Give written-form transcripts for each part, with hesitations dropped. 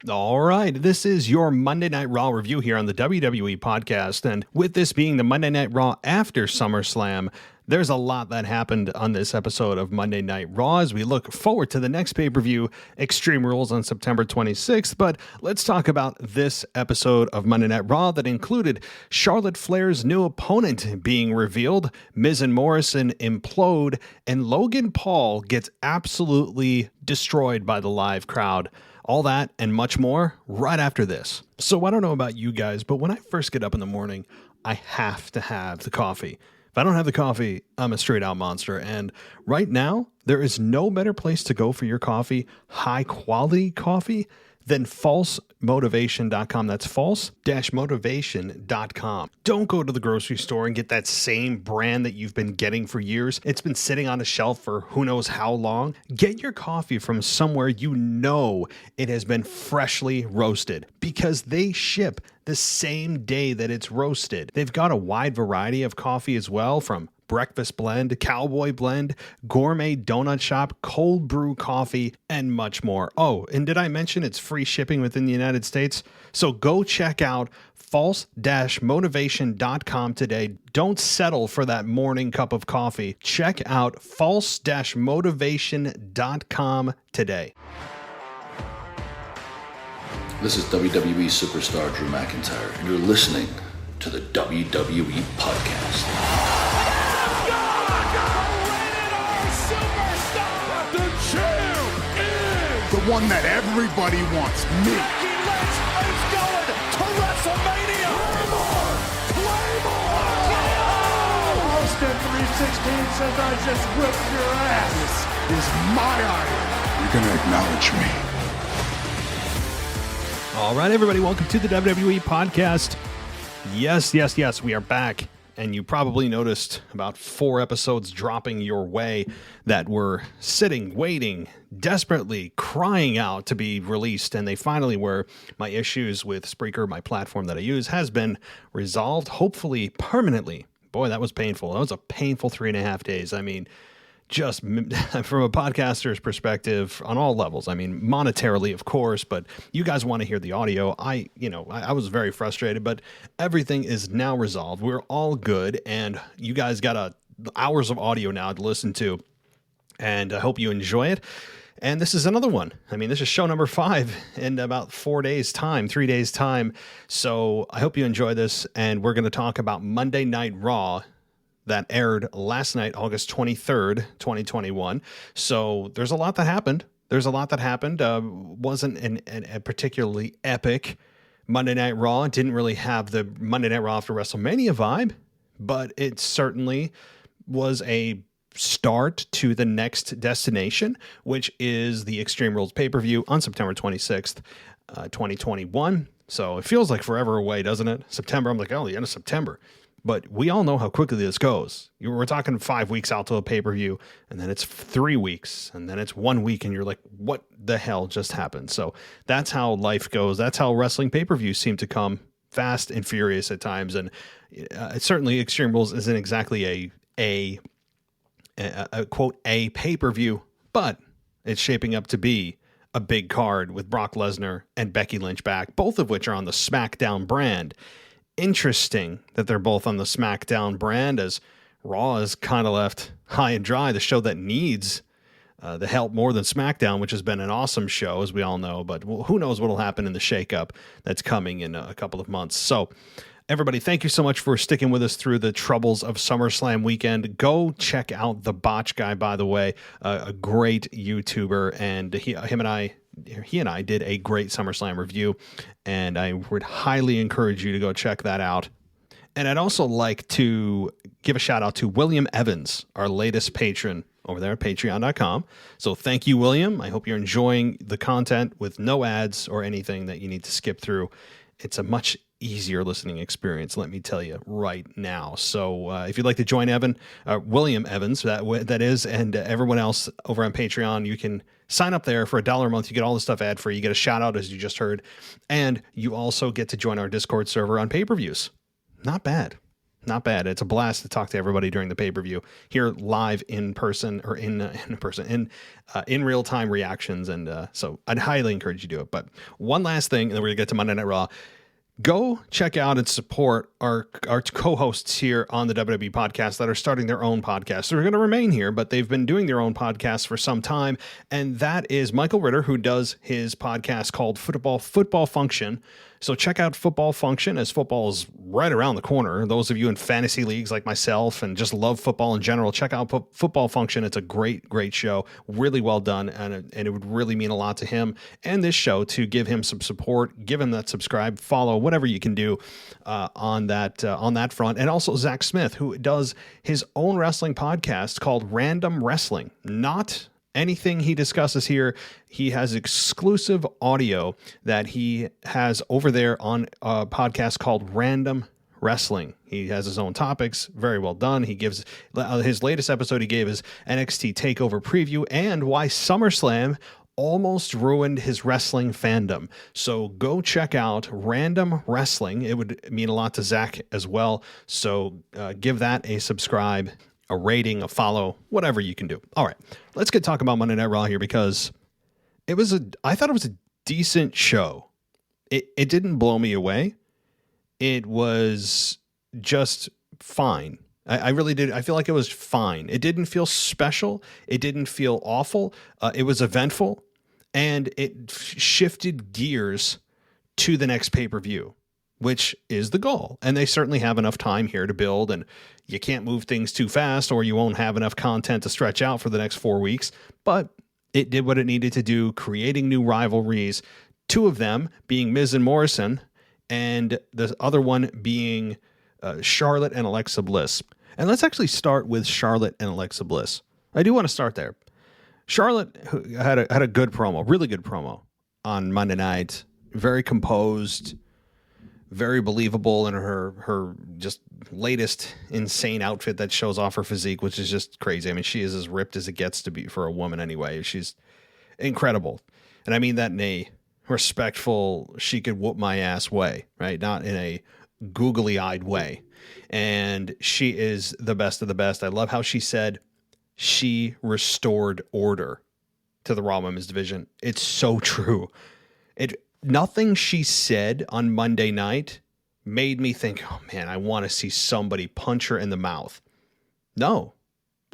All right, this is your Monday Night Raw review here on the WWE podcast, and with this being the Monday Night Raw after SummerSlam, there's a lot that happened on this episode of Monday Night Raw as we look forward to the next pay-per-view, Extreme Rules, on September 26th, but let's talk about this episode of Monday Night Raw that included Charlotte Flair's new opponent being revealed, Miz and Morrison implode, and Logan Paul gets absolutely destroyed by the live crowd. All that and much more right after this. So I don't know about you guys, but when I first get up in the morning, I have to have the coffee. If I don't have the coffee, I'm a straight out monster. And right now, there is no better place to go for your coffee, high quality coffee, than falsemotivation.com. That's false-motivation.com. Don't go to the grocery store and get that same brand that you've been getting for years. It's been sitting on a shelf for who knows how long. Get your coffee from somewhere you know it has been freshly roasted, because they ship the same day that it's roasted. They've got a wide variety of coffee as well, from breakfast blend, cowboy blend, gourmet donut shop, cold brew coffee, and much more. Oh, and did I mention it's free shipping within the United States? So go check out false-motivation.com today. Don't settle for that morning cup of coffee. Check out false-motivation.com today. This is WWE superstar Drew McIntyre, and you're listening to the WWE Podcast. The one that everybody wants, me. Becky Lynch is going to WrestleMania. Claymore! Austin 316 says I just whipped your ass. This is my idol. You're going to acknowledge me. All right, everybody, welcome to the WWE Podcast. Yes, we are back. And you probably noticed about 4 episodes dropping your way that were sitting, waiting, desperately crying out to be released. And they finally were. My issues with Spreaker, my platform that I use, has been resolved, hopefully permanently. Boy, that was painful. That was a painful 3.5 days. I mean, just from a podcaster's perspective on all levels. I mean, monetarily, of course, but you guys want to hear the audio. I was very frustrated, but everything is now resolved. We're all good, and you guys got hours of audio now to listen to, and I hope you enjoy it. And this is another one. I mean, this is show number 5 in about 3 days time. So I hope you enjoy this, and we're going to talk about Monday Night Raw that aired last night, August 23rd, 2021. So there's a lot that happened. Wasn't a particularly epic Monday Night Raw. It didn't really have the Monday Night Raw after WrestleMania vibe, but it certainly was a start to the next destination, which is the Extreme Rules pay-per-view on September 26th, 2021. So it feels like forever away, doesn't it? September, I'm like, oh, the end of September. But we all know how quickly this goes. We're talking 5 weeks out to a pay-per-view, and then it's 3 weeks, and then it's 1 week, and you're like, what the hell just happened? So that's how life goes. That's how wrestling pay-per-views seem to come fast and furious at times. And certainly Extreme Rules isn't exactly a quote, a pay-per-view, but it's shaping up to be a big card with Brock Lesnar and Becky Lynch back, both of which are on the SmackDown brand. Interesting that they're both on the SmackDown brand, as Raw is kind of left high and dry, the show that needs the help more than SmackDown, which has been an awesome show, as we all know, but who knows what will happen in the shakeup that's coming in a couple of months. So everybody, thank you so much for sticking with us through the troubles of SummerSlam weekend. Go check out The Botch Guy, by the way, a great YouTuber, and he and I did a great SummerSlam review, and I would highly encourage you to go check that out. And I'd also like to give a shout out to William Evans, our latest patron over there at patreon.com. So thank you, William. I hope you're enjoying the content with no ads or anything that you need to skip through. It's a much easier listening experience, let me tell you right now. So if you'd like to join William Evans, that is, and everyone else over on Patreon, you can sign up there for $1 a month. You get all the stuff ad free. You get a shout out, as you just heard, and you also get to join our Discord server on pay-per-views. Not bad. Not bad. It's a blast to talk to everybody during the pay-per-view here live in person or in real time reactions. And so I'd highly encourage you to do it. But one last thing, and then we're going to get to Monday Night Raw. Go check out and support our co-hosts here on the WWE podcast that are starting their own podcast. They're going to remain here, but they've been doing their own podcast for some time. And that is Michael Ritter, who does his podcast called Football Function. So check out Football Function, as football is right around the corner. Those of you in fantasy leagues like myself and just love football in general, check out Football Function. It's a great show, really well done, and it would really mean a lot to him and this show to give him some support, give him that subscribe, follow, whatever you can do on that front. And also Zach Smith, who does his own wrestling podcast called Random Wrestling. Not anything he discusses here. He has exclusive audio that he has over there on a podcast called Random Wrestling. He has his own topics, very well done. He gives his latest episode he gave his NXT TakeOver preview and why SummerSlam almost ruined his wrestling fandom. So go check out Random Wrestling. It would mean a lot to Zach as well. So give that a subscribe, a rating, a follow, whatever you can do. All right, let's get talking about Monday Night Raw here, because I thought it was a decent show. It didn't blow me away. It was just fine. I really did. I feel like it was fine. It didn't feel special. It didn't feel awful. It was eventful, and it shifted gears to the next pay-per-view, which is the goal. And they certainly have enough time here to build, and you can't move things too fast or you won't have enough content to stretch out for the next 4 weeks. But it did what it needed to do, creating new rivalries, two of them being Miz and Morrison, and the other one being Charlotte and Alexa Bliss. And let's actually start with Charlotte and Alexa Bliss. I do want to start there. Charlotte had a good promo, really good promo on Monday night. Very composed, very believable in her just latest insane outfit that shows off her physique, which is just crazy. I mean, she is as ripped as it gets to be for a woman anyway. She's incredible. And I mean that in a respectful, she could whoop my ass way, right? Not in a googly-eyed way. And she is the best of the best. I love how she said she restored order to the Raw Women's division. It's so true. Nothing she said on Monday night made me think, oh man, I want to see somebody punch her in the mouth. No,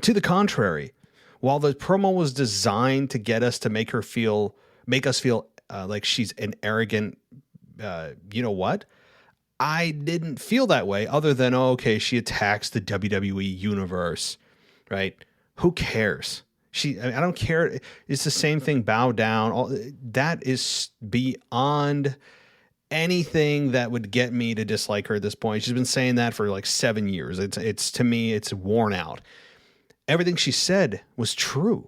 to the contrary. While the promo was designed to get us to make us feel like she's an arrogant, you know what? I didn't feel that way, other than, oh, okay, she attacks the WWE universe, right? Who cares? I don't care. It's the same thing. Bow down. That is beyond anything that would get me to dislike her at this point. She's been saying that for like 7 years. It's to me, it's worn out. Everything she said was true.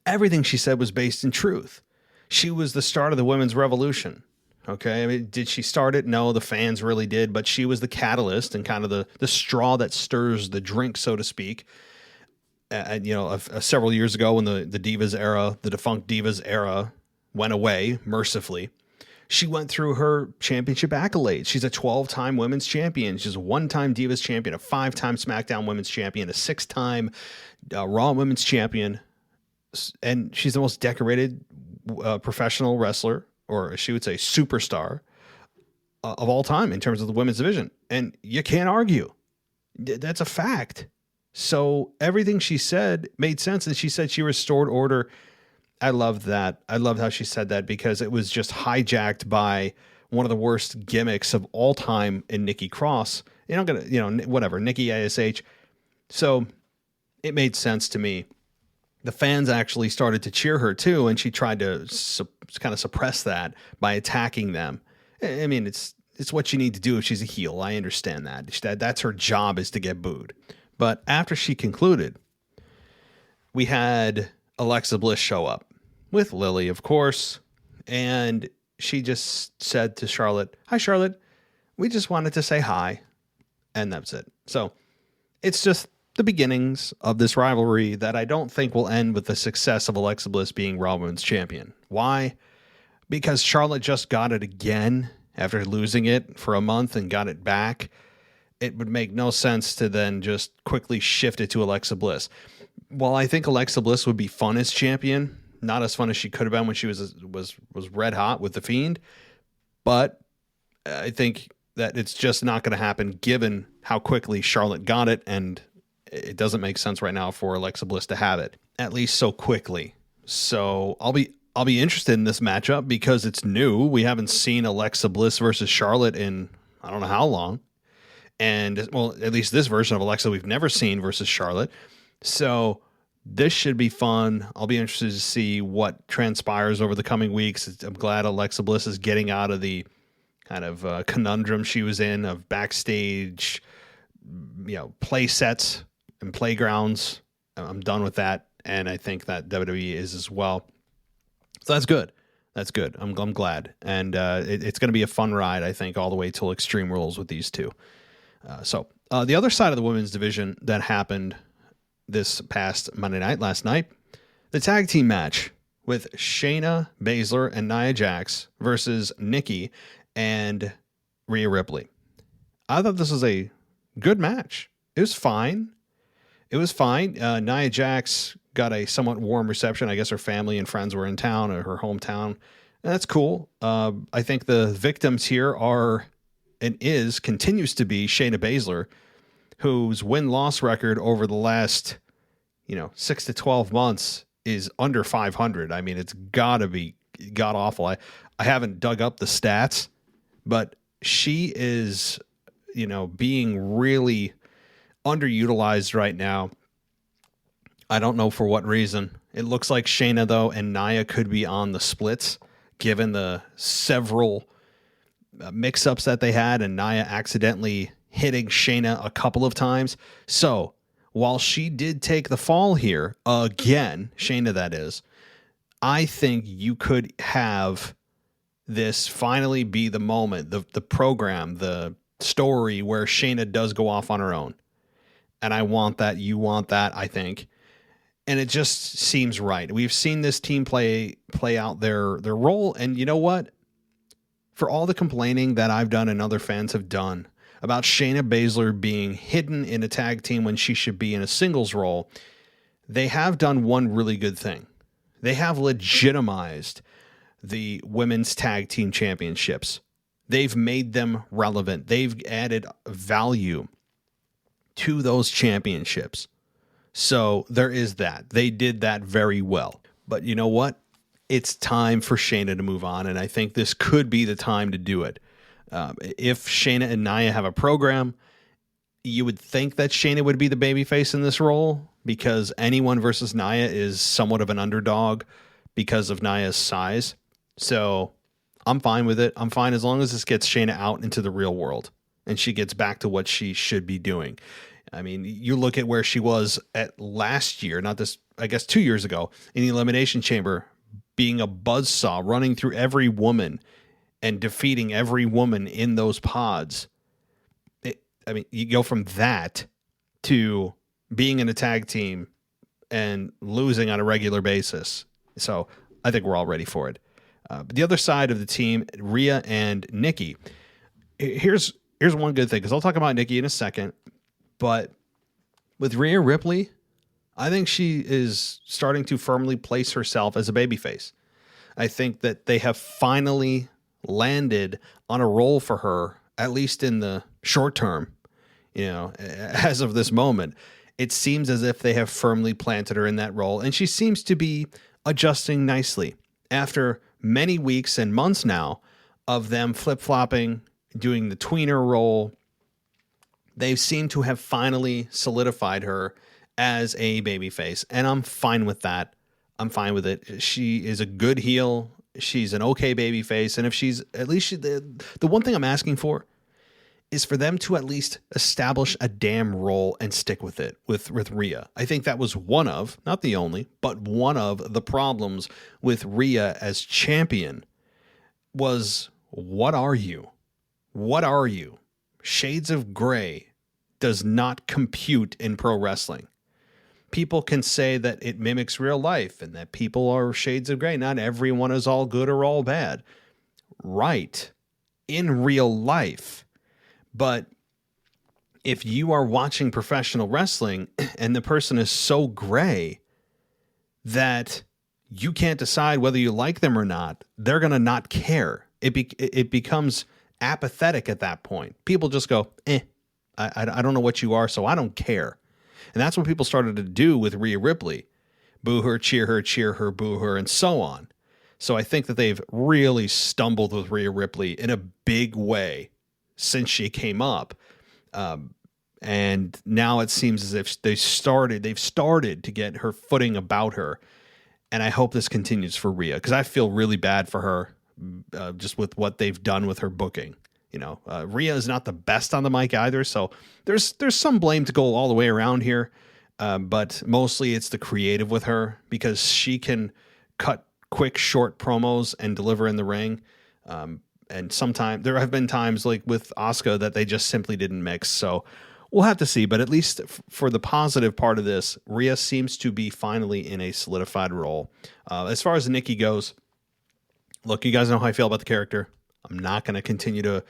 Everything she said was based in truth. She was the start of the women's revolution. Okay. I mean, did she start it? No, the fans really did, but she was the catalyst and kind of the straw that stirs the drink, so to speak. Several years ago when the Divas era, the defunct Divas era went away mercifully, she went through her championship accolades. She's a 12-time women's champion. She's a 1-time Divas champion, a 5-time SmackDown women's champion, a 6-time Raw women's champion. And she's the most decorated professional wrestler, or she would say superstar, of all time in terms of the women's division. And you can't argue. That's a fact. So everything she said made sense, and she said she restored order. I loved that. I loved how she said that, because it was just hijacked by one of the worst gimmicks of all time in Nikki Cross. Nikki ASH. So it made sense to me. The fans actually started to cheer her too, and she tried to kind of suppress that by attacking them. I mean, it's what you need to do if she's a heel. I understand that. That's her job, is to get booed. But after she concluded, we had Alexa Bliss show up with Lily, of course, and she just said to Charlotte, "Hi, Charlotte. We just wanted to say hi," and that's it. So it's just the beginnings of this rivalry that I don't think will end with the success of Alexa Bliss being Raw Women's Champion. Why? Because Charlotte just got it again after losing it for a month and got it back. it would make no sense to then just quickly shift it to Alexa Bliss. While I think Alexa Bliss would be fun as champion, not as fun as she could have been when she was red hot with The Fiend, but I think that it's just not going to happen given how quickly Charlotte got it, and it doesn't make sense right now for Alexa Bliss to have it, at least so quickly. So I'll be interested in this matchup because it's new. We haven't seen Alexa Bliss versus Charlotte in I don't know how long. And, well, at least this version of Alexa we've never seen versus Charlotte. So this should be fun. I'll be interested to see what transpires over the coming weeks. I'm glad Alexa Bliss is getting out of the kind of conundrum she was in of backstage, play sets and playgrounds. I'm done with that. And I think that WWE is as well. So that's good. That's good. I'm glad. And it's going to be a fun ride, I think, all the way till Extreme Rules with these two. So the other side of the women's division that happened this past Monday night, last night, the tag team match with Shayna Baszler and Nia Jax versus Nikki and Ria Ripley. I thought this was a good match. It was fine. Nia Jax got a somewhat warm reception. I guess her family and friends were in town, or her hometown. And that's cool. I think the victims here continues to be Shayna Baszler, whose win-loss record over the last, 6 to 12 months is under 500. I mean, it's gotta be god-awful. I haven't dug up the stats, but she is, being really underutilized right now. I don't know for what reason. It looks like Shayna, though, and Nia could be on the splits, given the several mix-ups that they had, and Nia accidentally hitting Shayna a couple of times. So, while she did take the fall here, again, Shayna that is, I think you could have this finally be the moment, the program, the story where Shayna does go off on her own. And I want that, you want that, I think. And it just seems right. We've seen this team play out their role, and you know what? For all the complaining that I've done and other fans have done about Shayna Baszler being hidden in a tag team when she should be in a singles role, they have done one really good thing. They have legitimized the women's tag team championships. They've made them relevant. They've added value to those championships. So there is that. They did that very well. But you know what? It's time for Shayna to move on, and I think this could be the time to do it. If Shayna and Nia have a program, you would think that Shayna would be the babyface in this role, because anyone versus Nia is somewhat of an underdog because of Nia's size. So I'm fine with it. I'm fine as long as this gets Shayna out into the real world and she gets back to what she should be doing. I mean, you look at where she was at last year, not this, I guess 2 years ago, in the Elimination Chamber, being a buzzsaw, running through every woman and defeating every woman in those pods. You go from that to being in a tag team and losing on a regular basis. So I think we're all ready for it. But the other side of the team, Rhea and Nikki. Here's one good thing, because I'll talk about Nikki in a second. But with Rhea Ripley, I think she is starting to firmly place herself as a babyface. I think that they have finally landed on a role for her, at least in the short term. As of this moment, it seems as if they have firmly planted her in that role, and she seems to be adjusting nicely. After many weeks and months now of them flip-flopping, doing the tweener role, they seem to have finally solidified her as a babyface, and I'm fine with that. I'm fine with it. She is a good heel. She's an okay babyface, and if she's at least the one thing I'm asking for is for them to at least establish a damn role and stick with it with Rhea. I think that was one of, not the only, but one of the problems with Rhea as champion was, what are you? What are you? Shades of gray does not compute in pro wrestling. People can say that it mimics real life and that people are shades of gray. Not everyone is all good or all bad. Right. In real life. But if you are watching professional wrestling and the person is so gray that you can't decide whether you like them or not, they're going to not care. It becomes apathetic at that point. People just go, I don't know what you are, so I don't care. And that's what people started to do with Rhea Ripley. Boo her, cheer her, boo her, and so on. So I think that they've really stumbled with Rhea Ripley in a big way since she came up. And now it seems as if they've started to get her footing about her. And I hope this continues for Rhea, because I feel really bad for her just with what they've done with her booking. You know, Rhea is not the best on the mic either, so there's some blame to go all the way around here. But mostly it's the creative with her, because she can cut quick, short promos and deliver in the ring. And sometimes there have been times like with Asuka that they just simply didn't mix. So we'll have to see. But at least for the positive part of this, Rhea seems to be finally in a solidified role. As far as Nikki goes, look, you guys know how I feel about the character. I'm not going to continue to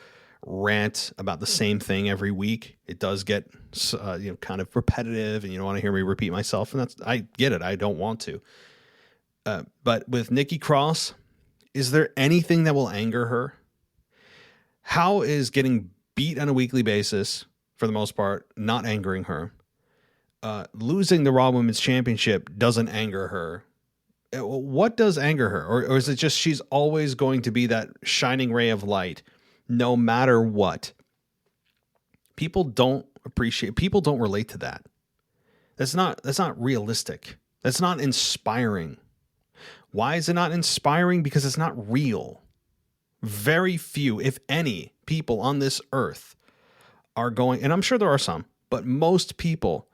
rant about the same thing every week. It does get kind of repetitive, and you don't want to hear me repeat myself. And I get it. I don't want to. But with Nikki Cross, is there anything that will anger her? How is getting beat on a weekly basis, for the most part, not angering her? Losing the Raw Women's Championship doesn't anger her. What does anger her? Or is it just she's always going to be that shining ray of light, no matter what? People don't relate to that. That's not realistic. That's not inspiring. Why is it not inspiring? Because it's not real. Very few, if any, people on this earth are going, and I'm sure there are some, but most people,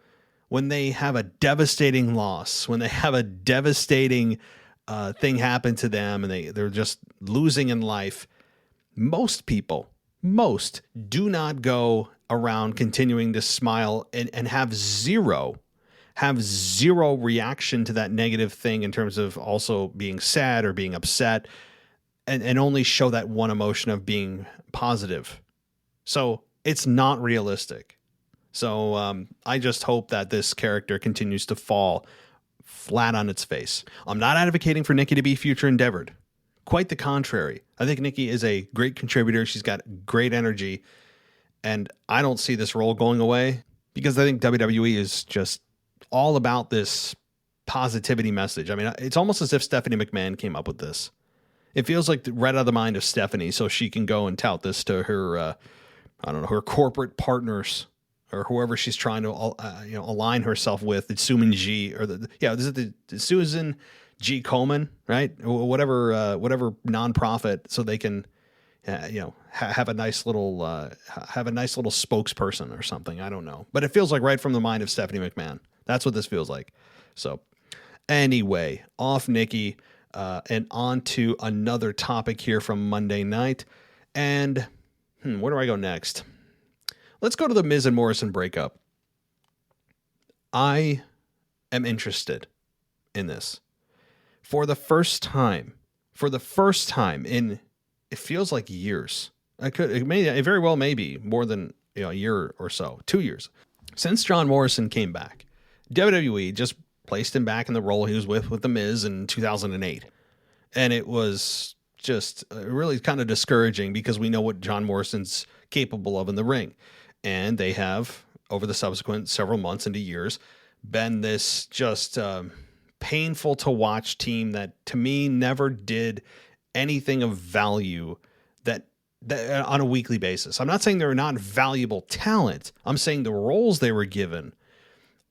when they have a devastating loss, when they have a devastating thing happen to them, and they're just losing in life, most do not go around continuing to smile and have zero reaction to that negative thing in terms of also being sad or being upset, and only show that one emotion of being positive. So it's not realistic. So I just hope that this character continues to fall flat on its face. I'm not advocating for Nikki to be future endeavored. Quite the contrary. I think Nikki is a great contributor. She's got great energy. And I don't see this role going away, because I think WWE is just all about this positivity message. I mean, it's almost as if Stephanie McMahon came up with this. It feels like right out of the mind of Stephanie, so she can go and tout this to her, her corporate partners, or whoever she's trying to align herself with. It's Suman G, or is it the Susan G Komen, right? Whatever nonprofit, so they can have a nice little spokesperson or something. I don't know, but it feels like right from the mind of Stephanie McMahon. That's what this feels like. So anyway, off Nikki, and on to another topic here from Monday night. And where do I go next? Let's go to the Miz and Morrison breakup. I am interested in this. For the first time in, it feels like years. It very well may be more than a year or so, 2 years. Since John Morrison came back, WWE just placed him back in the role he was with the Miz in 2008. And it was just really kind of discouraging, because we know what John Morrison's capable of in the ring. And they have, over the subsequent several months into years, been this just painful to watch team that, to me, never did anything of value that on a weekly basis. I'm not saying they're not valuable talent. I'm saying the roles they were given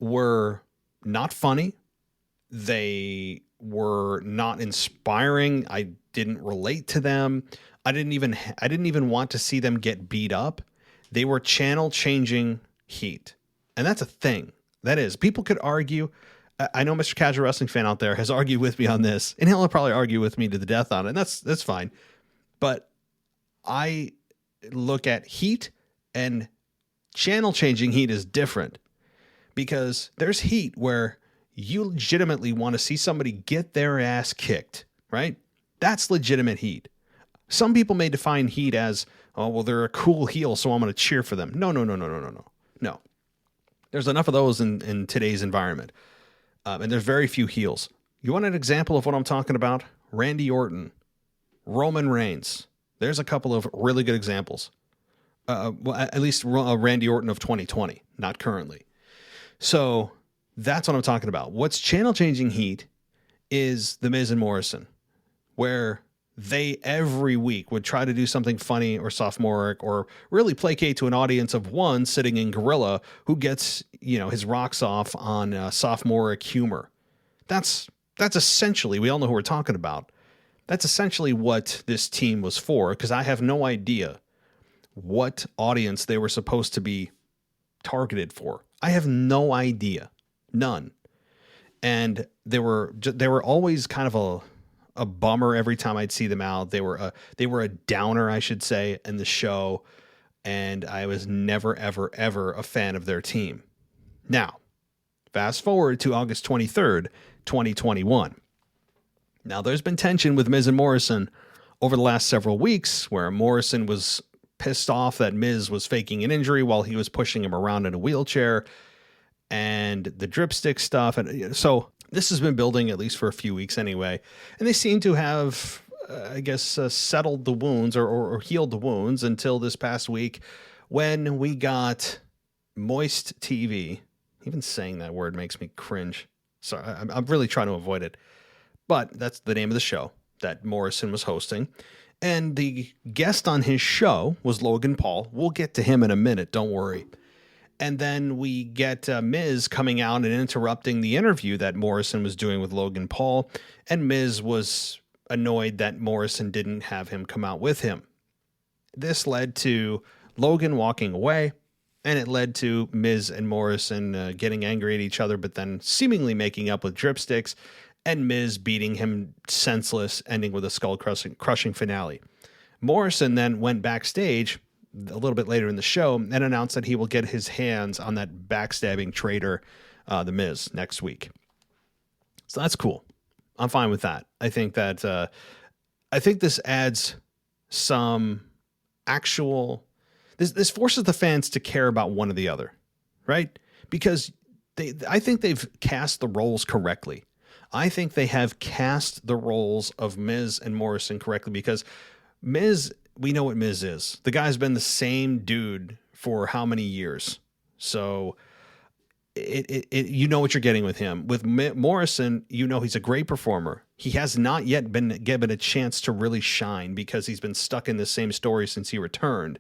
were not funny. They were not inspiring. I didn't relate to them. I didn't even want to see them get beat up. They were channel changing heat. And that's a thing. That is, people could argue. I know Mr. Casual Wrestling Fan out there has argued with me on this, and he'll probably argue with me to the death on it. And that's fine. But I look at heat, and channel changing heat is different, because there's heat where you legitimately want to see somebody get their ass kicked, right? That's legitimate heat. Some people may define heat as, oh, well, they're a cool heel, so I'm going to cheer for them. No. No. There's enough of those in today's environment. And there's very few heels. You want an example of what I'm talking about? Randy Orton, Roman Reigns. There's a couple of really good examples. Well, at least Randy Orton of 2020, not currently. So that's what I'm talking about. What's channel changing heat is The Miz and Morrison, where they every week would try to do something funny or sophomoric or really placate to an audience of one sitting in Gorilla who gets, his rocks off on sophomoric humor. That's essentially, we all know who we're talking about. That's essentially what this team was for, because I have no idea what audience they were supposed to be targeted for. I have no idea. None. And they were always kind of a bummer every time I'd see them out. They were a downer, I should say, in the show, and I was never, ever, ever a fan of their team. Now, fast forward to August 23rd, 2021. Now, there's been tension with Miz and Morrison over the last several weeks, where Morrison was pissed off that Miz was faking an injury while he was pushing him around in a wheelchair, and the dripstick stuff. And so this has been building at least for a few weeks anyway. And they seem to have, settled the wounds or healed the wounds until this past week when we got Moist TV. Even saying that word makes me cringe. Sorry, I'm really trying to avoid it. But that's the name of the show that Morrison was hosting. And the guest on his show was Logan Paul. We'll get to him in a minute, don't worry. And then we get Miz coming out and interrupting the interview that Morrison was doing with Logan Paul. And Miz was annoyed that Morrison didn't have him come out with him. This led to Logan walking away, and it led to Miz and Morrison getting angry at each other, but then seemingly making up with dripsticks, and Miz beating him senseless, ending with a skull-crushing finale. Morrison then went backstage a little bit later in the show and announced that he will get his hands on that backstabbing traitor, The Miz, next week. So that's cool. I'm fine with that. I think this adds some actual... This forces the fans to care about one or the other, right? Because I think they've cast the roles correctly. I think they have cast the roles of Miz and Morrison correctly, because Miz, we know what Miz is. The guy's been the same dude for how many years? So you know what you're getting with him. With Morrison, he's a great performer. He has not yet been given a chance to really shine because he's been stuck in the same story since he returned.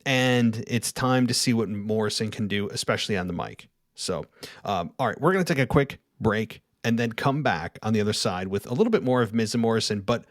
And it's time to see what Morrison can do, especially on the mic. So, all right, we're going to take a quick break and then come back on the other side with a little bit more of Miz and Morrison, but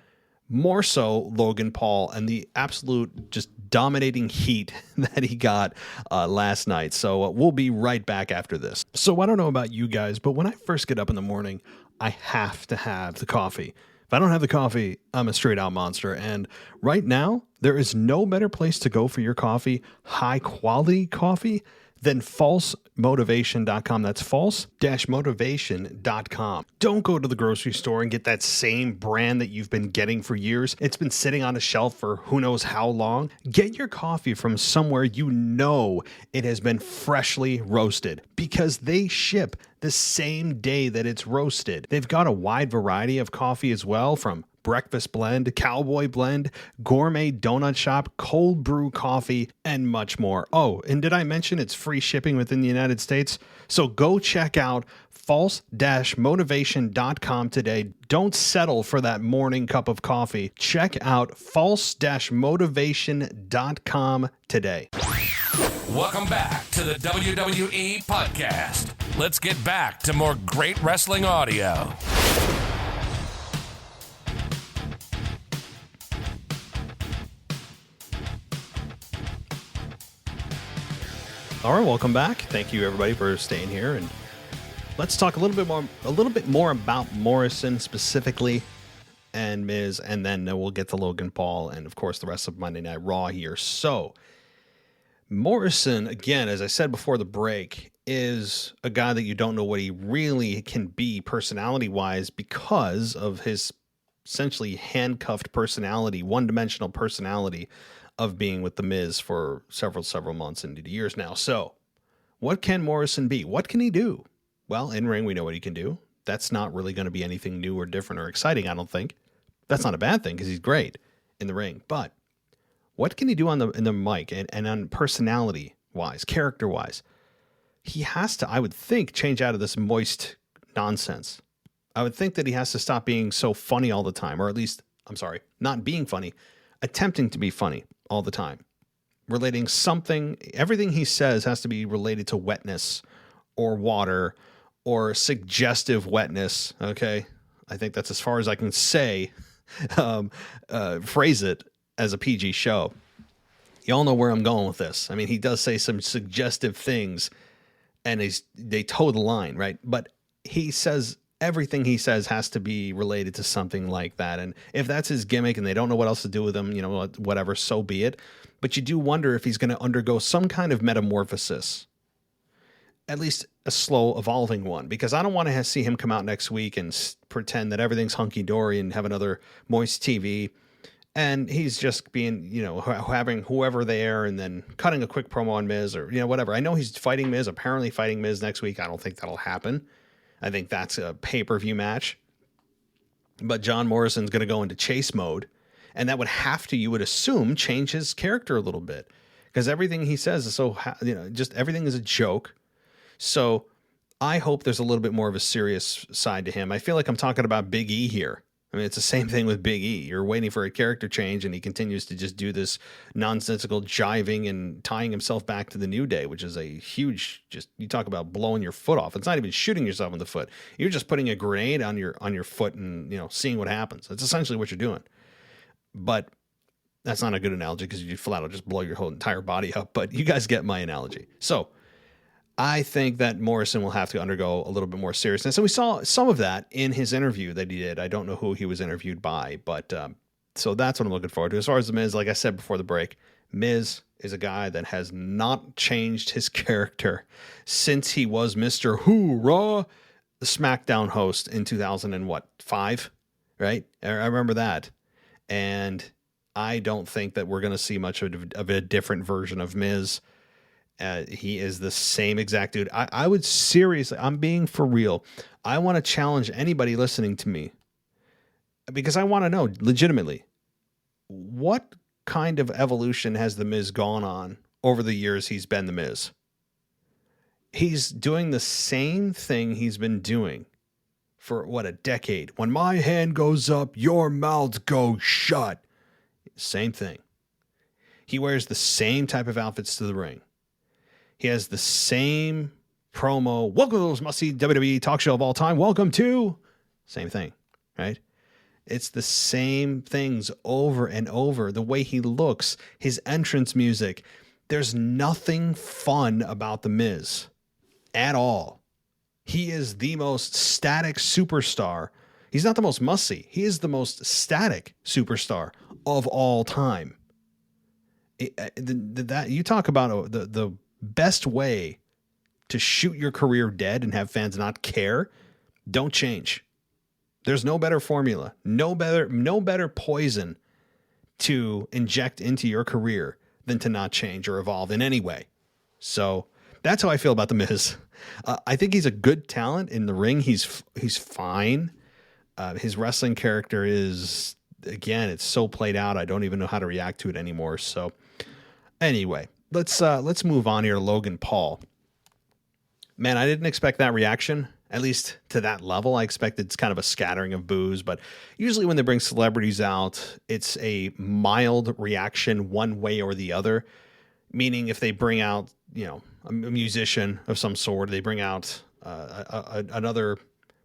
more so Logan Paul and the absolute just dominating heat that he got last night. So we'll be right back after this. So I don't know about you guys, but when I first get up in the morning, I have to have the coffee. If I don't have the coffee, I'm a straight out monster. And right now, there is no better place to go for your coffee, high quality coffee, than falsemotivation.com. That's false-motivation.com. Don't go to the grocery store and get that same brand that you've been getting for years. It's been sitting on a shelf for who knows how long. Get your coffee from somewhere you know it has been freshly roasted, because they ship the same day that it's roasted. They've got a wide variety of coffee as well, from breakfast blend, cowboy blend, gourmet donut shop, cold brew coffee, and much more. Oh, and did I mention it's free shipping within the United States? So go check out false-motivation.com today. Don't settle for that morning cup of coffee. Check out false-motivation.com today. Welcome back to the WWE podcast. Let's get back to more great wrestling audio. All right, welcome back. Thank you, everybody, for staying here, and let's talk a little bit more about Morrison specifically and Miz, and then we'll get to Logan Paul and, of course, the rest of Monday Night Raw here. So, Morrison, again, as I said before the break, is a guy that you don't know what he really can be personality-wise because of his essentially handcuffed personality, one-dimensional personality of being with The Miz for several months into years now. So What can Morrison be? What can he do? Well, in ring, we know what he can do. That's not really going to be anything new or different or exciting, I don't think. That's not a bad thing because he's great in the ring. But what can he do in the mic and on personality-wise, character-wise? He has to, I would think, change out of this moist nonsense. I would think that he has to stop being so funny all the time, or at least, I'm sorry, not being funny, attempting to be funny all the time. Relating something, everything he says has to be related to wetness or water or suggestive wetness, okay? I think that's as far as I can say, phrase it as a PG show. Y'all know where I'm going with this. I mean, he does say some suggestive things, and they toe the line, right? But he says everything he says has to be related to something like that. And if that's his gimmick and they don't know what else to do with him, whatever, so be it. But you do wonder if he's going to undergo some kind of metamorphosis, at least a slow evolving one, because I don't want to see him come out next week and pretend that everything's hunky-dory and have another moist TV. And he's just being, having whoever there and then cutting a quick promo on Miz or, whatever. I know he's fighting Miz, apparently fighting Miz next week. I don't think that'll happen. I think that's a pay-per-view match. But John Morrison's going to go into chase mode. And that would have to, you would assume, change his character a little bit. Because everything he says is so, just everything is a joke. So I hope there's a little bit more of a serious side to him. I feel like I'm talking about Big E here. I mean, it's the same thing with Big E. You're waiting for a character change, and he continues to just do this nonsensical jiving and tying himself back to the New Day, which is a huge, you talk about blowing your foot off. It's not even shooting yourself in the foot. You're just putting a grenade on your foot and, seeing what happens. That's essentially what you're doing. But that's not a good analogy because you flat out just blow your whole entire body up. But you guys get my analogy. So I think that Morrison will have to undergo a little bit more seriousness. And we saw some of that in his interview that he did. I don't know who he was interviewed by, but so that's what I'm looking forward to. As far as The Miz, like I said before the break, Miz is a guy that has not changed his character since he was Mr. Hoorah, the SmackDown host in 2005, right? I remember that. And I don't think that we're going to see much of a different version of Miz. He is the same exact dude. I would seriously, I'm being for real. I want to challenge anybody listening to me because I want to know legitimately what kind of evolution has the Miz gone on over the years he's been the Miz. He's doing the same thing he's been doing for a decade. When my hand goes up, your mouth goes shut. Same thing. He wears the same type of outfits to the ring. He has the same promo. Welcome to the most must-see WWE talk show of all time. Welcome to... Same thing, right? It's the same things over and over. The way he looks, his entrance music. There's nothing fun about The Miz at all. He is the most static superstar. He's not the most must-see. He is the most static superstar of all time. That you talk about the best way to shoot your career dead and have fans not care. Don't change. There's no better formula, no better poison to inject into your career than to not change or evolve in any way. So that's how I feel about The Miz. I think he's a good talent in the ring. He's fine. His wrestling character is, again, it's so played out. I don't even know how to react to it anymore. So anyway, let's move on here to Logan Paul. Man, I didn't expect that reaction, at least to that level. I expected it's kind of a scattering of boos, but usually when they bring celebrities out, it's a mild reaction one way or the other. Meaning if they bring out, a musician of some sort, they bring out another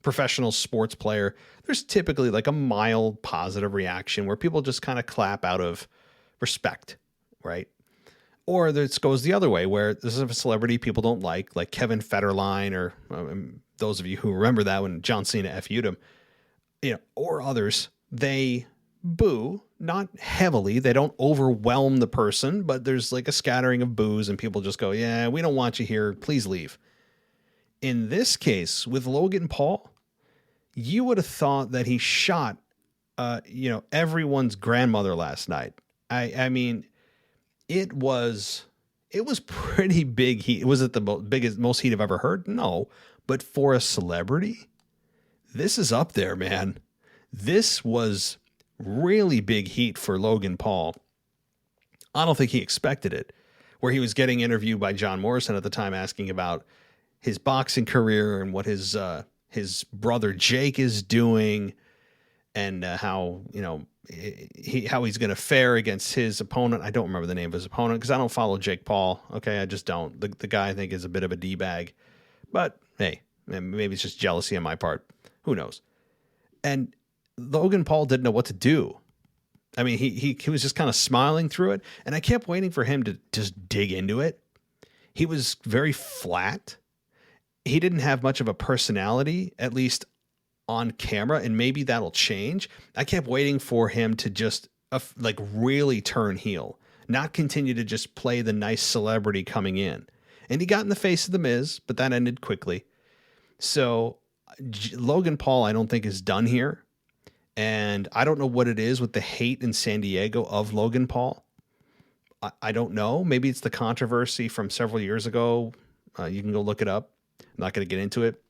professional sports player, there's typically like a mild positive reaction where people just kind of clap out of respect, right? Or this goes the other way where this is a celebrity people don't like Kevin Federline, or those of you who remember that when John Cena FU'd him, or others, they boo, not heavily. They don't overwhelm the person, but there's like a scattering of boos and people just go, yeah, we don't want you here. Please leave. In this case with Logan Paul, you would have thought that he shot, everyone's grandmother last night. I mean, it was It was pretty big heat. Was it the biggest, most heat I've ever heard? No. But for a celebrity, this is up there, man. This was really big heat for Logan Paul. I don't think he expected it. Where he was getting interviewed by John Morrison at the time, asking about his boxing career and what his brother Jake is doing, and how how he's going to fare against his opponent. I don't remember the name of his opponent because I don't follow Jake Paul. Okay, I just don't. The guy I think is a bit of a D-bag, but hey, maybe it's just jealousy on my part. Who knows? And Logan Paul didn't know what to do. I mean, he was just kind of smiling through it, and I kept waiting for him to just dig into it. He was very flat. He didn't have much of a personality, at least on camera, and maybe that'll change. I kept waiting for him to just really turn heel, not continue to just play the nice celebrity coming in. And he got in the face of The Miz, but that ended quickly. So Logan Paul, I don't think, is done here. And I don't know what it is with the hate in San Diego of Logan Paul. I don't know. Maybe it's the controversy from several years ago. You can go look it up. I'm not going to get into it.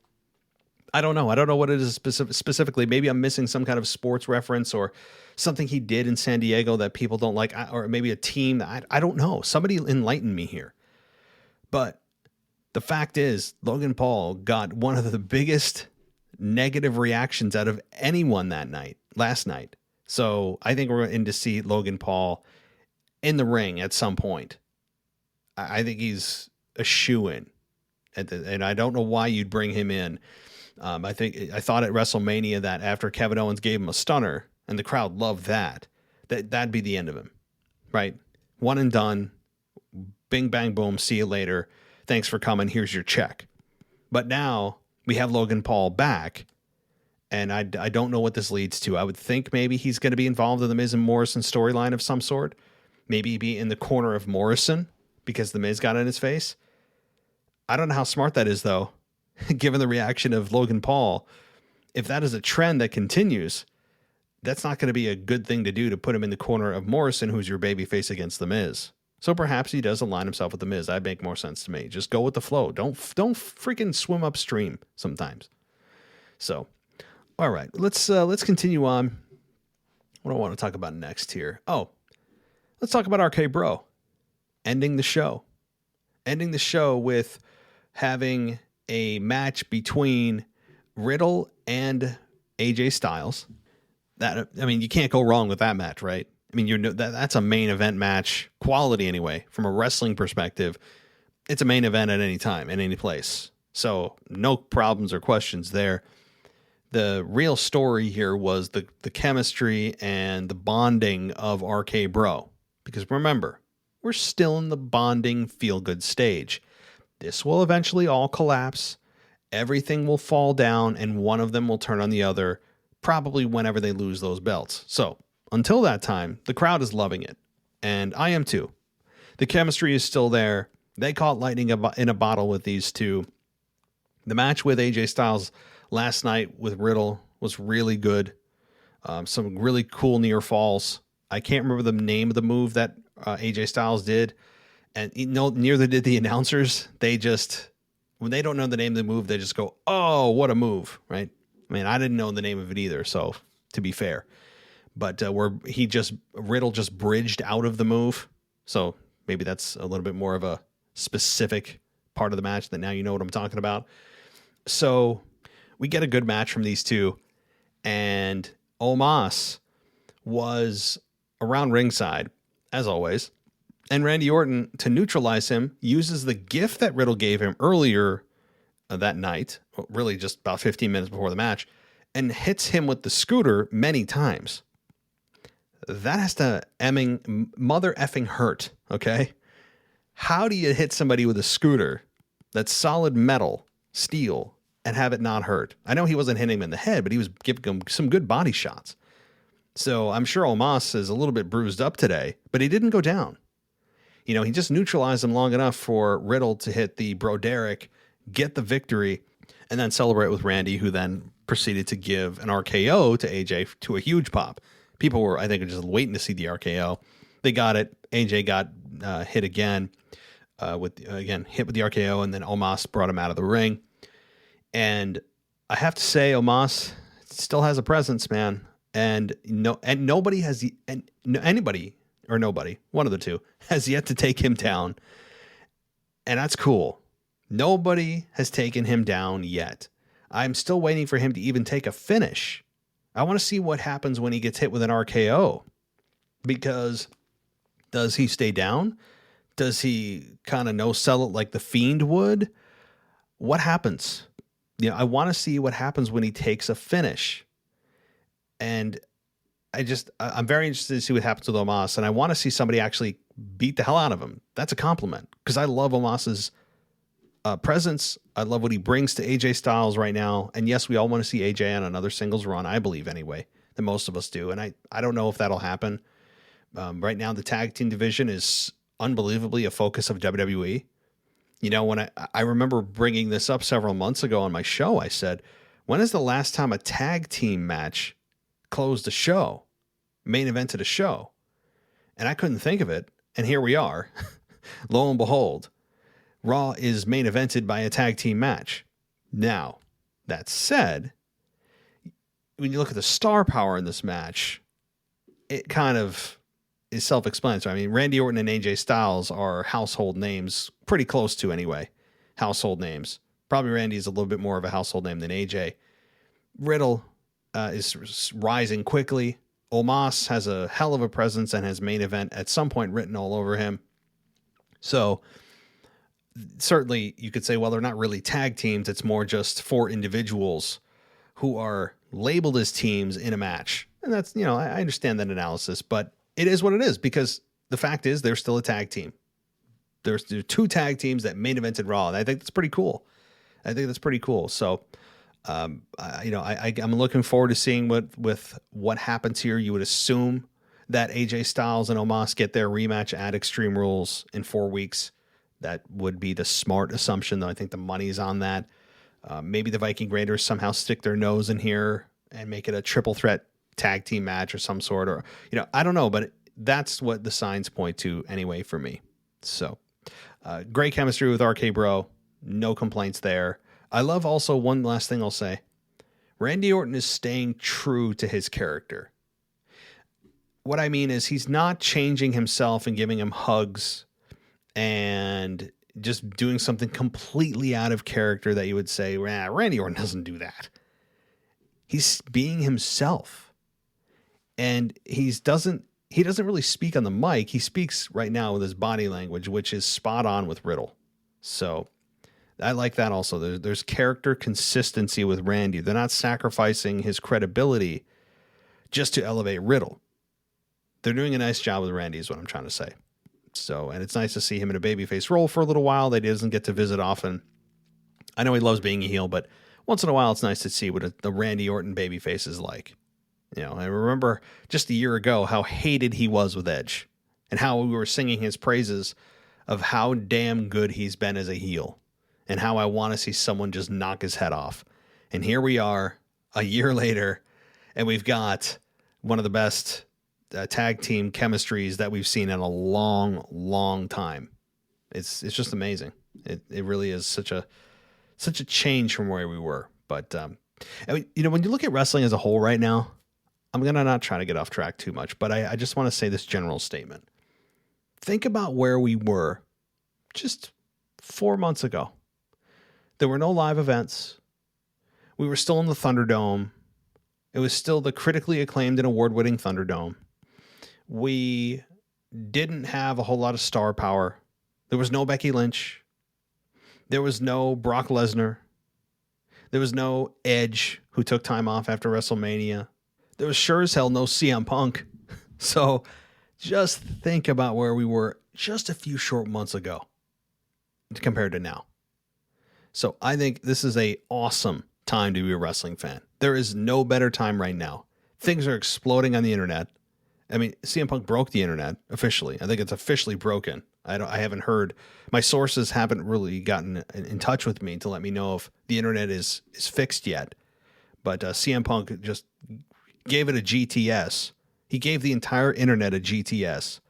I don't know. I don't know what it is specifically. Maybe I'm missing some kind of sports reference or something he did in San Diego that people don't like, or maybe a team that I don't know. Somebody enlighten me here. But the fact is, Logan Paul got one of the biggest negative reactions out of anyone last night. So I think we're in to see Logan Paul in the ring at some point. I think he's a shoo-in, and I don't know why you'd bring him in. I thought at WrestleMania that after Kevin Owens gave him a stunner, and the crowd loved that'd be the end of him, right? One and done. Bing, bang, boom. See you later. Thanks for coming. Here's your check. But now we have Logan Paul back, and I don't know what this leads to. I would think maybe he's going to be involved in the Miz and Morrison storyline of some sort. Maybe be in the corner of Morrison because the Miz got in his face. I don't know how smart that is, though, given the reaction of Logan Paul. If that is a trend that continues, that's not going to be a good thing to do, to put him in the corner of Morrison, who's your babyface against the Miz. So perhaps he does align himself with the Miz. That'd make more sense to me. Just go with the flow. Don't freaking swim upstream sometimes. So, all right, let's continue on. What do I want to talk about next here? Oh, let's talk about RK Bro ending the show with having a match between Riddle and AJ Styles. You can't go wrong with that match, right? I mean, that's a main event match quality anyway. From a wrestling perspective, it's a main event at any time, in any place. So no problems or questions there. The real story here was the chemistry and the bonding of RK Bro. Because remember, we're still in the bonding feel-good stage. This will eventually all collapse. Everything will fall down, and one of them will turn on the other, probably whenever they lose those belts. So until that time, the crowd is loving it, and I am too. The chemistry is still there. They caught lightning in a bottle with these two. The match with AJ Styles last night with Riddle was really good. Some really cool near falls. I can't remember the name of the move that AJ Styles did, and neither did the announcers. They just, when they don't know the name of the move, they just go, "Oh, what a move!" Right? I mean, I didn't know the name of it either. So to be fair. But Riddle just bridged out of the move. So maybe that's a little bit more of a specific part of the match that now you know what I'm talking about. So we get a good match from these two. And Omos was around ringside, as always. And Randy Orton, to neutralize him, uses the gift that Riddle gave him earlier that night, really just about 15 minutes before the match, and hits him with the scooter many times. That has to mother effing hurt, okay? How do you hit somebody with a scooter that's solid metal, steel, and have it not hurt? I know he wasn't hitting him in the head, but he was giving him some good body shots. So I'm sure Omos is a little bit bruised up today, but he didn't go down. He just neutralized him long enough for Riddle to hit the Broderick, get the victory, and then celebrate with Randy, who then proceeded to give an RKO to AJ to a huge pop. People were, I think, just waiting to see the RKO. They got it. AJ got hit again. hit with the RKO, and then Omos brought him out of the ring. And I have to say, Omos still has a presence, man. And nobody, one of the two, has yet to take him down. And that's cool. Nobody has taken him down yet. I'm still waiting for him to even take a finish. I want to see what happens when he gets hit with an RKO. Because does he stay down? Does he kind of no-sell it like the Fiend would? What happens? I want to see what happens when he takes a finish. And I'm very interested to see what happens with Omos. And I want to see somebody actually beat the hell out of him. That's a compliment. Because I love Omos's presence. I love what he brings to AJ Styles right now. And yes, we all want to see AJ on another singles run, I believe anyway, that most of us do. And I don't know if that'll happen. Right now, the tag team division is unbelievably a focus of WWE. When I remember bringing this up several months ago on my show, I said, when is the last time a tag team match closed a show, main evented a show? And I couldn't think of it. And here we are. Lo and behold, Raw is main evented by a tag team match. Now, that said, when you look at the star power in this match, it kind of is self-explanatory. I mean, Randy Orton and AJ Styles are household names, pretty close to anyway, household names. Probably Randy's a little bit more of a household name than AJ. Riddle is rising quickly. Omos has a hell of a presence and has main event at some point written all over him. So certainly you could say, well, they're not really tag teams. It's more just 4 individuals who are labeled as teams in a match. And that's, I understand that analysis, but it is what it is, because the fact is they're still a tag team. There's 2 tag teams that main evented Raw, and I think that's pretty cool. So, I'm looking forward to seeing what happens here. You would assume that AJ Styles and Omos get their rematch at Extreme Rules in 4 weeks. That would be the smart assumption, though. I think the money's on that. Maybe the Viking Raiders somehow stick their nose in here and make it a triple threat tag team match or some sort, or I don't know, but that's what the signs point to anyway for me. So great chemistry with RK Bro, no complaints there. I love also, one last thing I'll say, Randy Orton is staying true to his character. What I mean is he's not changing himself and giving him hugs and just doing something completely out of character that you would say, Randy Orton doesn't do that. He's being himself. And he doesn't really speak on the mic. He speaks right now with his body language, which is spot on with Riddle. So I like that also. There's character consistency with Randy. They're not sacrificing his credibility just to elevate Riddle. They're doing a nice job with Randy is what I'm trying to say. So, and it's nice to see him in a babyface role for a little while that he doesn't get to visit often. I know he loves being a heel, but once in a while it's nice to see what the Randy Orton babyface is like. I remember just a year ago how hated he was with Edge and how we were singing his praises of how damn good he's been as a heel and how I want to see someone just knock his head off. And here we are a year later, and we've got one of the best tag team chemistries that we've seen in a long, long time. It's just amazing. It really is such a change from where we were. But when you look at wrestling as a whole right now, I'm going to not try to get off track too much, but I just want to say this general statement. Think about where we were just 4 months ago. There were no live events. We were still in the Thunderdome. It was still the critically acclaimed and award-winning Thunderdome. We didn't have a whole lot of star power. There was no Becky Lynch. There was no Brock Lesnar. There was no Edge, who took time off after WrestleMania. There was sure as hell no CM Punk. So just think about where we were just a few short months ago compared to now. So I think this is an awesome time to be a wrestling fan. There is no better time right now. Things are exploding on the internet. I mean, CM Punk broke the internet officially. I think it's officially broken. I haven't heard. My sources haven't really gotten in touch with me to let me know if the internet is fixed yet. But CM Punk just gave it a GTS. He gave the entire internet a GTS,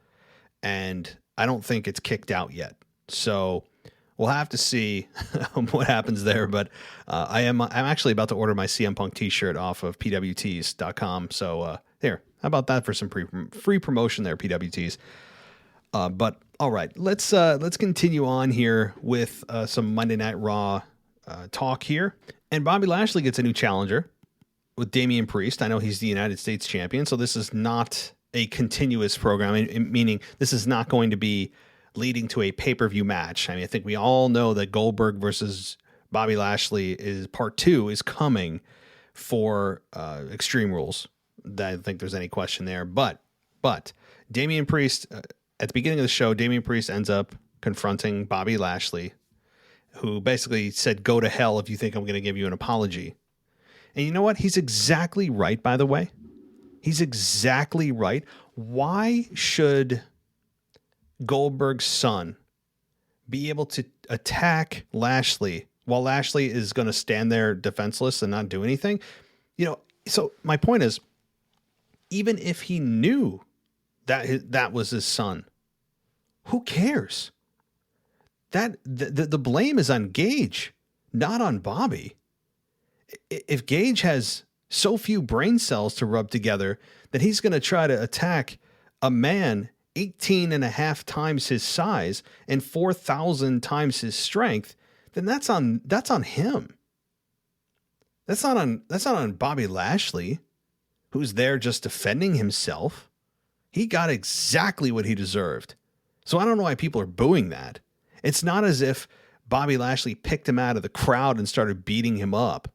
and I don't think it's kicked out yet. So we'll have to see what happens there. But I'm actually about to order my CM Punk t-shirt off of pwts.com. So here, how about that for some free promotion there, PWTs. But all right, let's continue on here with some Monday Night Raw talk here. And Bobby Lashley gets a new challenger with Damian Priest. I know he's the United States champion, so this is not a continuous program, meaning this is not going to be leading to a pay-per-view match. I mean, I think we all know that Goldberg versus Bobby Lashley is part 2 is coming for Extreme Rules. I don't think there's any question there. But Damian Priest, at the beginning of the show, Damian Priest ends up confronting Bobby Lashley, who basically said, "Go to hell if you think I'm going to give you an apology." And you know what? He's exactly right, by the way. He's exactly right. Why should Goldberg's son be able to attack Lashley while Lashley is going to stand there defenseless and not do anything? You know, so my point is, even if he knew that was his son, who cares? That the blame is on Gage, not on Bobby. If Gage has so few brain cells to rub together that he's going to try to attack a man 18 and a half times his size and 4,000 times his strength, then that's on him. That's not on Bobby Lashley, who's there just defending himself. He got exactly what he deserved. So I don't know why people are booing that. It's not as if Bobby Lashley picked him out of the crowd and started beating him up.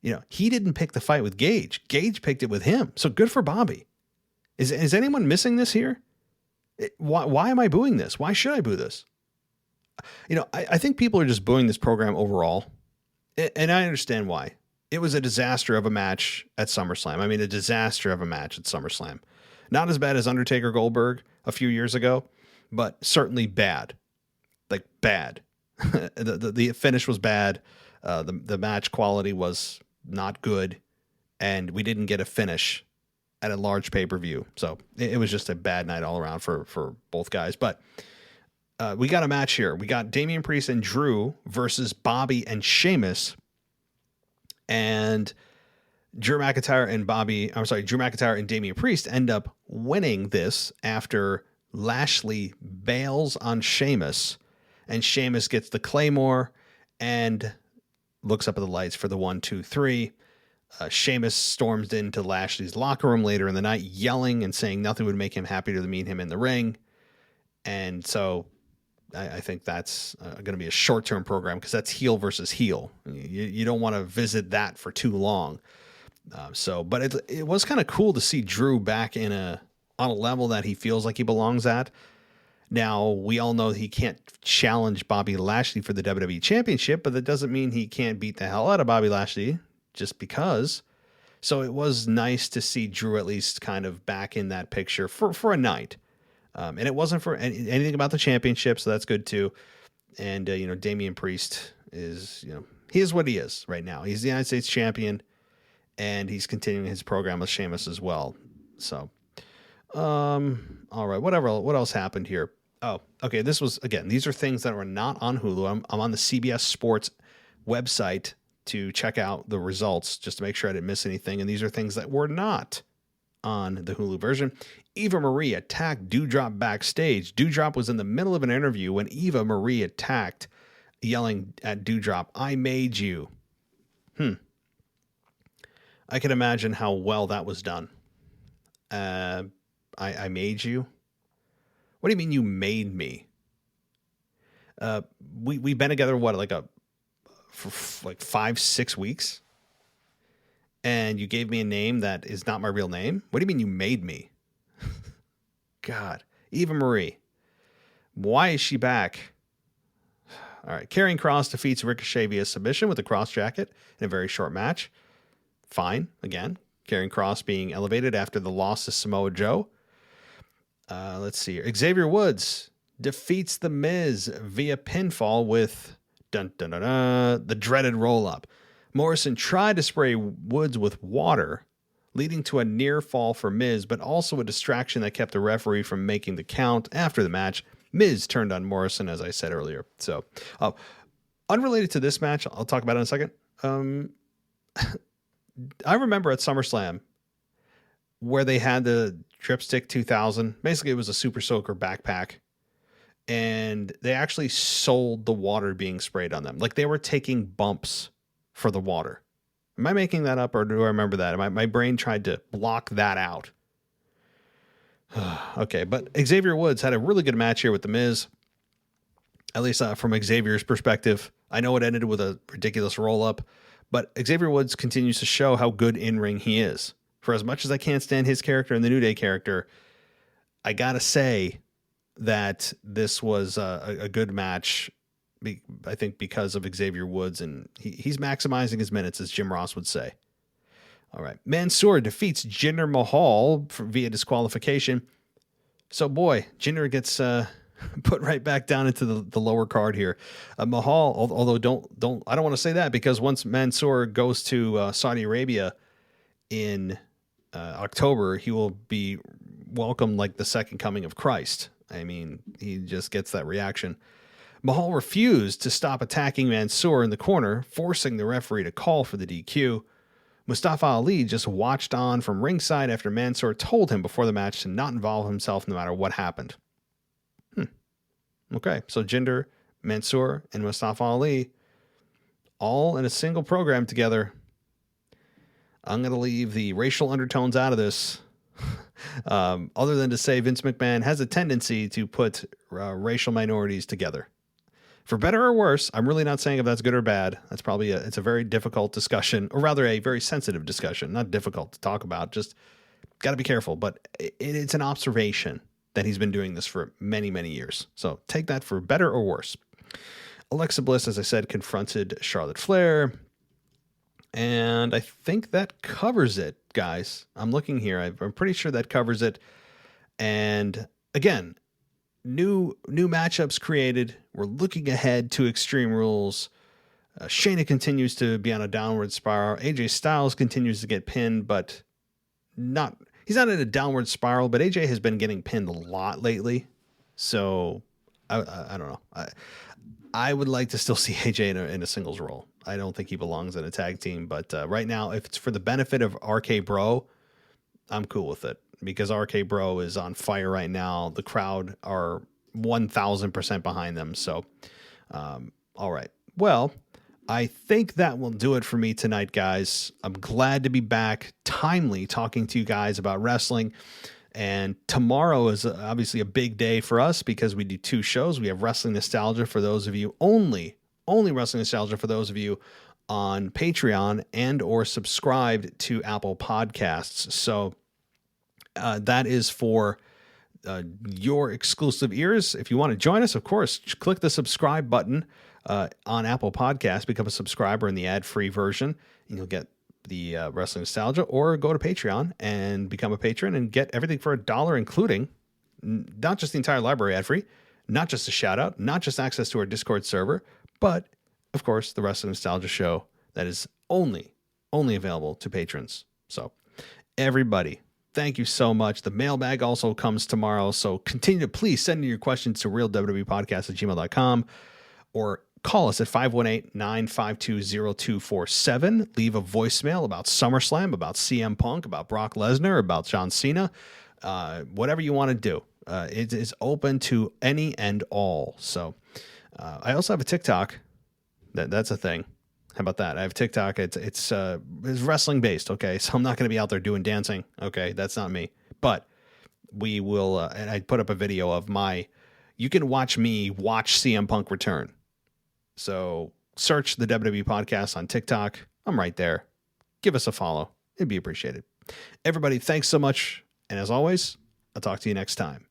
You know, he didn't pick the fight with Gage. Gage picked it with him. So good for Bobby. Is anyone missing this here? Why am I booing this? Why should I boo this? You know, I think people are just booing this program overall. And I understand why. It was a disaster of a match at SummerSlam. I mean, a disaster of a match at SummerSlam. Not as bad as Undertaker Goldberg a few years ago, but certainly bad. Like bad. The finish was bad. The match quality was not good, and we didn't get a finish at a large pay-per-view. So it was just a bad night all around for both guys. But we got a match here. We got Damian Priest and Drew versus Bobby and Sheamus. And Drew McIntyre and Damian Priest end up winning this after Lashley bails on Sheamus, and Sheamus gets the Claymore and looks up at the lights for the 1, 2, 3. Sheamus storms into Lashley's locker room later in the night, yelling and saying nothing would make him happier than meet him in the ring. And so I think that's going to be a short-term program because that's heel versus heel. You don't want to visit that for too long. But it was kind of cool to see Drew back on a level that he feels like he belongs at. Now, we all know he can't challenge Bobby Lashley for the WWE Championship, but that doesn't mean he can't beat the hell out of Bobby Lashley just because. So it was nice to see Drew at least kind of back in that picture for a night. And it wasn't for anything about the championship, so that's good too. And, Damian Priest is, he is what he is right now. He's the United States champion, and he's continuing his program with Sheamus as well. So, all right, what else happened here? Oh, okay. These are things that are not on Hulu. I'm on the CBS Sports website to check out the results just to make sure I didn't miss anything. And these are things that were not on the Hulu version. Eva Marie attacked Doudrop backstage. Doudrop was in the middle of an interview when Eva Marie attacked, yelling at Doudrop, "I made you." I can imagine how well that was done. I made you? What do you mean you made me? We've been together, for 5-6 weeks? And you gave me a name that is not my real name? What do you mean you made me? God. Eva Marie. Why is she back? All right. Karrion Kross defeats Ricochet via submission with a cross jacket in a very short match. Fine. Again, Karrion Kross being elevated after the loss to Samoa Joe. Let's see here. Xavier Woods defeats The Miz via pinfall with the dreaded roll-up. Morrison tried to spray Woods with water, leading to a near fall for Miz, but also a distraction that kept the referee from making the count. After the match, Miz turned on Morrison, as I said earlier. So, unrelated to this match, I'll talk about it in a second. I remember at SummerSlam where they had the Tripstick 2000. Basically, it was a Super Soaker backpack. And they actually sold the water being sprayed on them. Like they were taking bumps for the water. Am I making that up or do I remember that? My brain tried to block that out. Okay, but Xavier Woods had a really good match here with The Miz. At least from Xavier's perspective. I know it ended with a ridiculous roll-up, but Xavier Woods continues to show how good in-ring he is. For as much as I can't stand his character and the New Day character, I gotta say that this was a good match, I think, because of Xavier Woods, and he's maximizing his minutes, as Jim Ross would say. All right. Mansoor defeats Jinder Mahal via disqualification. So, boy, Jinder gets put right back down into the lower card here. Mahal, although I don't want to say that, because once Mansoor goes to Saudi Arabia in October, he will be welcomed like the second coming of Christ. I mean, he just gets that reaction. Mahal refused to stop attacking Mansoor in the corner, forcing the referee to call for the DQ. Mustafa Ali just watched on from ringside after Mansoor told him before the match to not involve himself no matter what happened. Okay, so Jinder, Mansoor, and Mustafa Ali all in a single program together. I'm going to leave the racial undertones out of this, other than to say Vince McMahon has a tendency to put racial minorities together. For better or worse, I'm really not saying if that's good or bad. That's probably it's a very difficult discussion, or rather a very sensitive discussion. Not difficult to talk about, just got to be careful. But it's an observation that he's been doing this for many, many years. So take that for better or worse. Alexa Bliss, as I said, confronted Charlotte Flair. And I think that covers it, guys. I'm looking here. I'm pretty sure that covers it. And again, new matchups created. We're looking ahead to Extreme Rules. Shayna continues to be on a downward spiral. AJ Styles continues to get pinned, but he's not in a downward spiral, but AJ has been getting pinned a lot lately. So I don't know. I would like to still see AJ in a singles role. I don't think he belongs in a tag team, but right now, if it's for the benefit of RK Bro, I'm cool with it, because RK Bro is on fire right now. The crowd are 1,000% behind them. So, all right. Well, I think that will do it for me tonight, guys. I'm glad to be back timely talking to you guys about wrestling. And tomorrow is obviously a big day for us because we do two shows. We have Wrestling Nostalgia for those of you, only Wrestling Nostalgia for those of you on Patreon and or subscribed to Apple Podcasts. So that is for your exclusive ears. If you want to join us, of course, click the subscribe button on Apple Podcasts, become a subscriber in the ad-free version, and you'll get the Wrestling Nostalgia, or go to Patreon and become a patron and get everything for $1, including not just the entire library ad-free, not just a shout out, not just access to our Discord server, but of course the Wrestling Nostalgia show that is only available to patrons. So everybody, thank you so much. The mailbag also comes tomorrow, so continue to please send in your questions to realwwepodcast@gmail.com or call us at 518-952-0247. Leave a voicemail about SummerSlam, about CM Punk, about Brock Lesnar, about John Cena, whatever you want to do. It is open to any and all. So I also have a TikTok. That's a thing. How about that? I have TikTok. It's wrestling based. Okay, so I'm not going to be out there doing dancing. Okay, that's not me. But we will. And I put up a video of you can watch me watch CM Punk return. So search the WWE podcast on TikTok. I'm right there. Give us a follow. It'd be appreciated. Everybody, thanks so much. And as always, I'll talk to you next time.